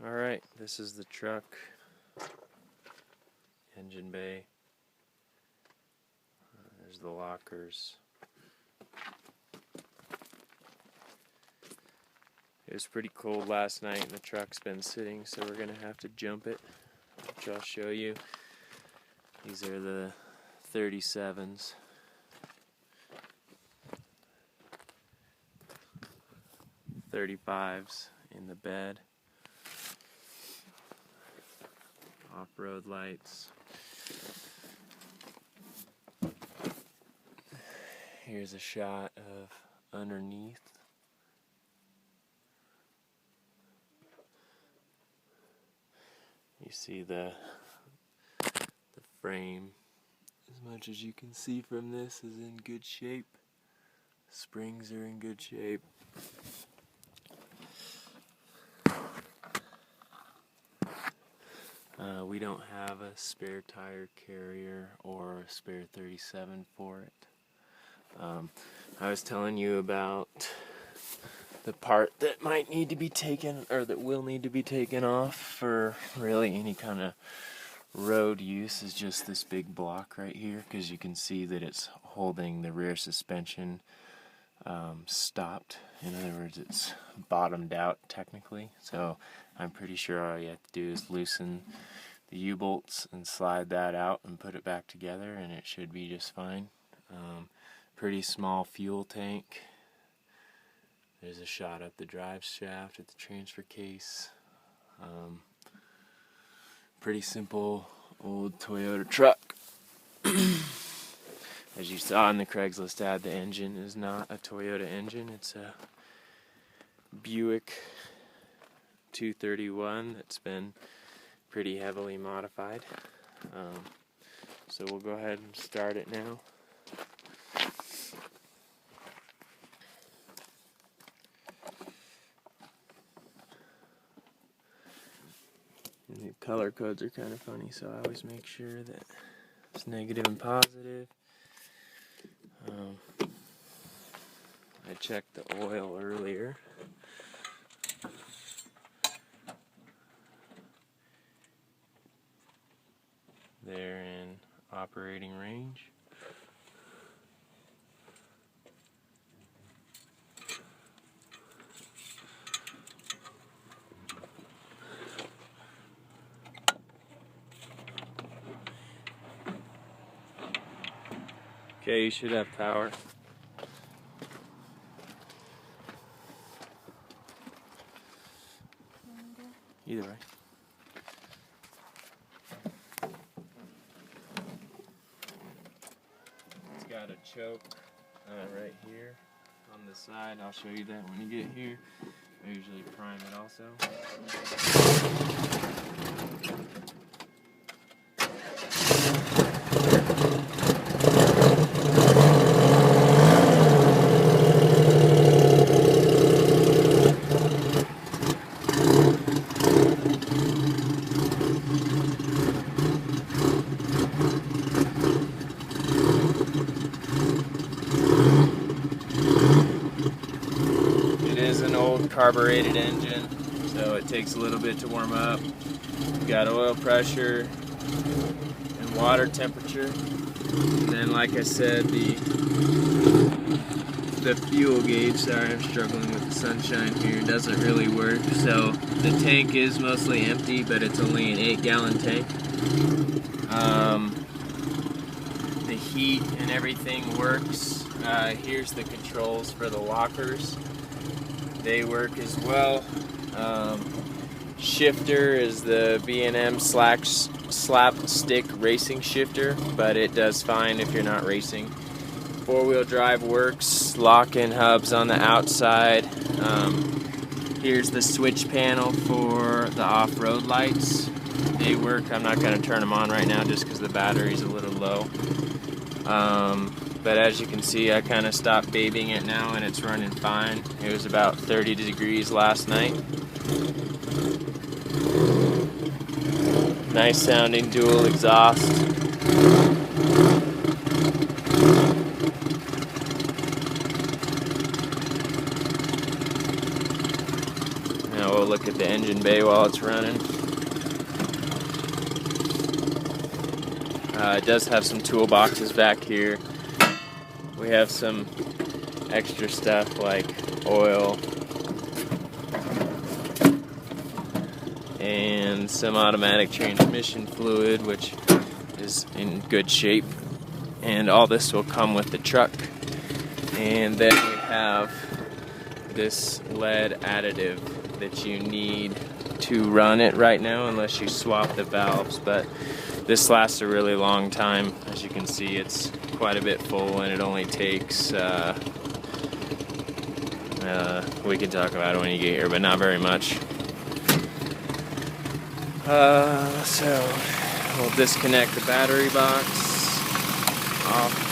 Alright, this is the truck engine bay. There's the lockers. It was pretty cold last night and the truck's been sitting, so we're going to have to jump it, which I'll show you. These are the 37s. .35s in the bed. Off-road lights. Here's a shot of underneath. You see the frame, as much as you can see from this, is in good shape. Springs are in good shape. We don't have a spare tire carrier or a spare 37 for it. I was telling you about the part that might need to be taken, or that will need to be taken off for really any kind of road use, is just this big block right here, because you can see that it's holding the rear suspension stopped. In other words, it's bottomed out technically, so I'm pretty sure all you have to do is loosen the U-bolts and slide that out and put it back together, and it should be just fine. Pretty small fuel tank. There's a shot up the drive shaft at the transfer case. Pretty simple old Toyota truck. As you saw in the Craigslist ad, the engine is not a Toyota engine. It's a Buick 231 that's been pretty heavily modified. So we'll go ahead and start it now. And the color codes are kind of funny, so I always make sure that it's negative and positive. I checked the oil earlier. They're in operating range. Okay, you should have power. Either way. It's got a choke right here on the side. I'll show you that when you get here. I usually prime it also. Carbureted engine, so it takes a little bit to warm up. You've got oil pressure and water temperature, and then, like I said, the fuel gauge, sorry I'm struggling with the sunshine here, doesn't really work. So the tank is mostly empty, but it's only an 8-gallon tank. The heat and everything works. Here's the controls for the lockers. They work as well. Shifter is the B&M slap stick racing shifter, but it does fine if you're not racing. 4-wheel drive works. Lock-in hubs on the outside. Here's the switch panel for the off-road lights. They work. I'm not going to turn them on right now just because the battery's a little low. But as you can see, I kind of stopped babying it now and it's running fine. It was about 30 degrees last night. Nice sounding dual exhaust. Now we'll look at the engine bay while it's running. It does have some toolboxes back here. We have some extra stuff like oil and some automatic transmission fluid, which is in good shape. And all this will come with the truck. And then we have this lead additive that you need to run it right now unless you swap the valves, but this lasts a really long time. As you can see, it's quite a bit full, and it only takes we can talk about it when you get here, but not very much. So we'll disconnect the battery box off